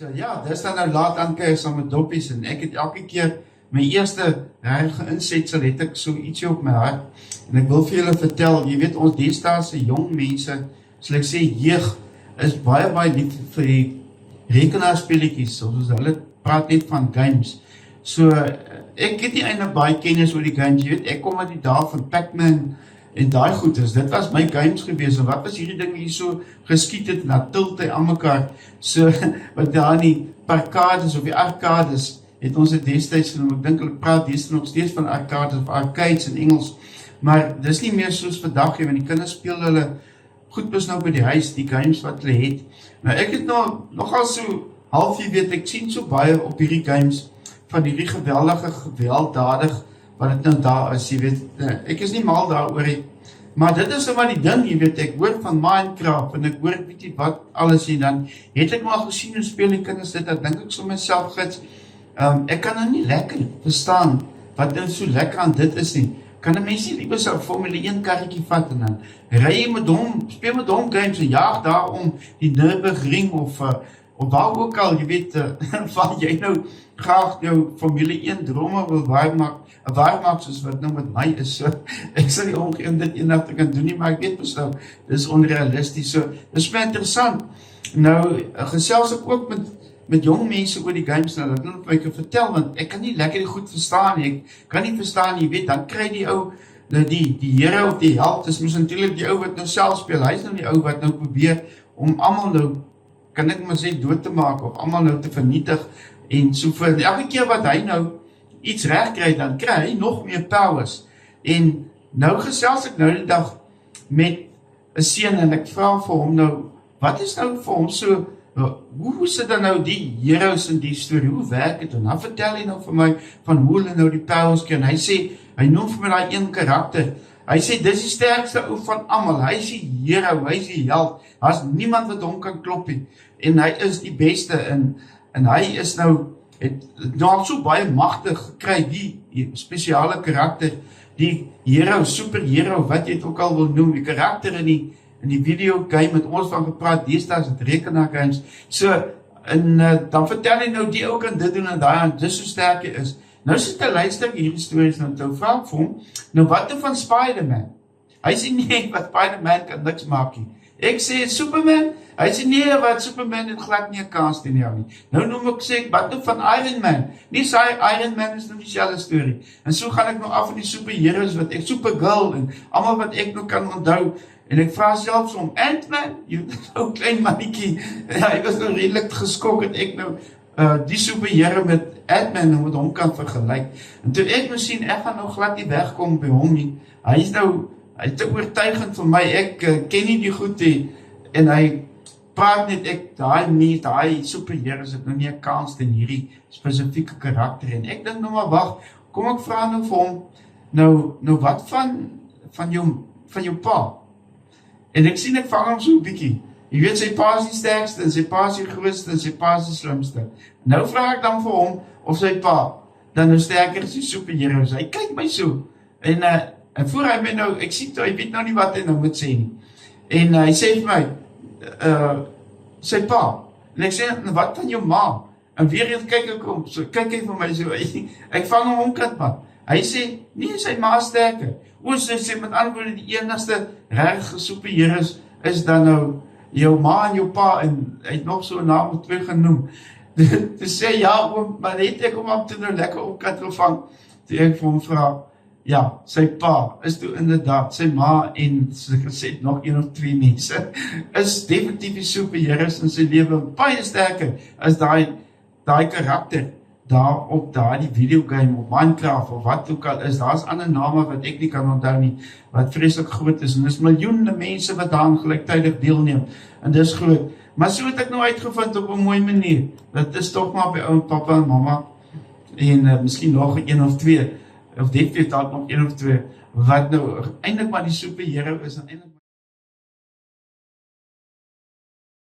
So ja, dis dan nou laat aankyk saam met doppies en ek het elke keer my eerste regte insetsel het ek so ietsie op my hart. En ek wil vir julle vertel, jy weet ons deesdaagse jong mense, sal ek sê jeug, is baie lief vir die rekenaarspeletjies, soos hulle praat net van games. So ek het nie eintlik baie kennis oor die games, jy weet, ek kom uit die dae van Pac-Man en daai goeders, dit was my games gewees, en wat was hierdie ding hier so geskiet het, na tilt hy aan mekaar, so, wat daar in die parkades of die arcades, het ons het destijds genoem, ek dink hulle praat destijds nog steeds van arcades of arcades in Engels, maar dis nie meer soos vandag, want die kinders speel hulle goed bis nou by die huis, die games wat hulle het. Nou ek het nogal so half, jy weet, ek sien so baie op hierdie games, van hierdie geweldige, gewelddadig, wat het nou daar is, jy weet, ek is nie mal daar oor het, maar dit is nou maar die ding, jy weet, ek hoor van Minecraft, en ek hoor, weet jy wat, alles en dan, het ek maar gesien hoe speel die kinders dit, dan denk ek so myself, gids, ek kan nou nie lekker verstaan, wat nou so lekker aan dit is nie, kan die mensie liever so Formule 1 karretjie vat, en dan rij jy met hom, speel met hom games, en jaag daarom die Nürburgring, of waar ook al, jy weet, wat jy nou graag jou Formule 1 drome wil waarmaak soos wat nou met my is, so, ek sal nie omgee om dit eendag te kan doen nie, maar ek weet bestou, dit is onrealistisch, so, dit is my interessant, nou, gesels ek ook met jong mense oor die games, nou, dat moet ek vertel, want ek kan nie lekker die goed verstaan, ek kan nie verstaan, jy weet, dan kry die ou, die hero of die held, is mis natuurlijk die ou wat nou self speel, hy is nou die ou wat nou probeer, om allemaal nou, kan ek maar sê, dood te maak, of allemaal nou te vernietig, en so voor, elke keer wat hy nou iets recht krijg, dan krijg hy nog meer powers, en nou gesels ek nou die dag met een seun, en ek vraag vir hom nou, wat is nou vir hom so, hoe sit dan nou die heroes in die story, hoe werk het, en dan vertel hy nou vir my, van hoe hulle nou die powers krijg, en hy sê, hy noem vir my die een karakter, hy sê, dis die sterkste ou van almal, hy is die hero, hy is die held, daar is niemand wat hom kan klopie, en hy is die beste, en hy is nou, het nou so baie machtig gekry, die speciale karakter, die hero, superhero, wat jy het ook al wil noem, die karakter in die videogame met ons van gepraat, deesdags het rekenaargames, so, en dan vertel hy nou, die ook kan dit doen en daar, en dis so sterk hy is. Nou sit hy luister hierdie stories, nou toe vraag vir hom, nou wat nou van Spider-Man? Hy sê nee, wat Spider-Man kan niks maak nie. Ek sê Superman, hy sê nee, wat Superman het glad nie 'n kans teen jou nie. Nou noem ek sê, wat nou van Iron Man? Nie sê Iron Man is nou dieselfde storie. En so gaan ek nou af van die superheroes wat ek, Supergirl en almal wat ek nou kan onthou. En ek vraag selfs om Ant-Man, jy nou klein mannetjie, hy was nou redelijk geskok en ek nou die superhero met Ant-Man met hom kan vergelyk. En toe ek nou sien, ek gaan nou glad nie wegkom by hom nie. Hy is nou, hy is te oortuigend vir my, ek ken nie die goed nie, en hy praat net, die superheroes het nou nie 'n kans teen hierdie spesifieke karakter, en ek dink nou maar, wacht, kom ek vraag nou vir hom, nou wat van jou pa? En ek sien, ek vang hom so 'n bietjie, jy weet, sy pa is die sterkste, en sy pa is die grootste, en sy pa is die slimste. Nou vraag ek dan vir hom, of sy pa, dan nou sterker is die superheroes, hy kyk my so, en voor hy my nou, ek sien toe, hy weet nou nie wat hy nou moet sê nie, en hy sê vir my, sy pa, en ek sê, wat van jou ma? En weer eens kyk ek om, so kyk hy vir my so, ek vang hom omkant man, hy sê, nee, sy ma is sterker, sy sê met antwoorde, die enigste regte superheroes is dan nou, jou ma en jou pa, en hy het nog so 'n naam of 2 genoem, te sê, ja oom, maar het ek om toe nou lekker omkant gevang, toe ek vir hom vraag, ja, sy pa is toe inderdaad, sy ma en sy gesê nog 1 of 2 mense, is definitief die superheroes in sy lewe baie sterker as daai karakter daar op die videogame of Minecraft of wat ook al is, daar is ander name wat ek nie kan onthou nie, wat vreselik groot is, en is miljoene mense wat daar gelyktydig deelneem, en dis groot, maar so het ek nou uitgevind op 'n mooi manier, dat is toch maar by ou papa en mama, en miskien nog 1 of 2, of dit het dalk nog 1 of 2, wat nou eintlik maar die superhero is, en eintlik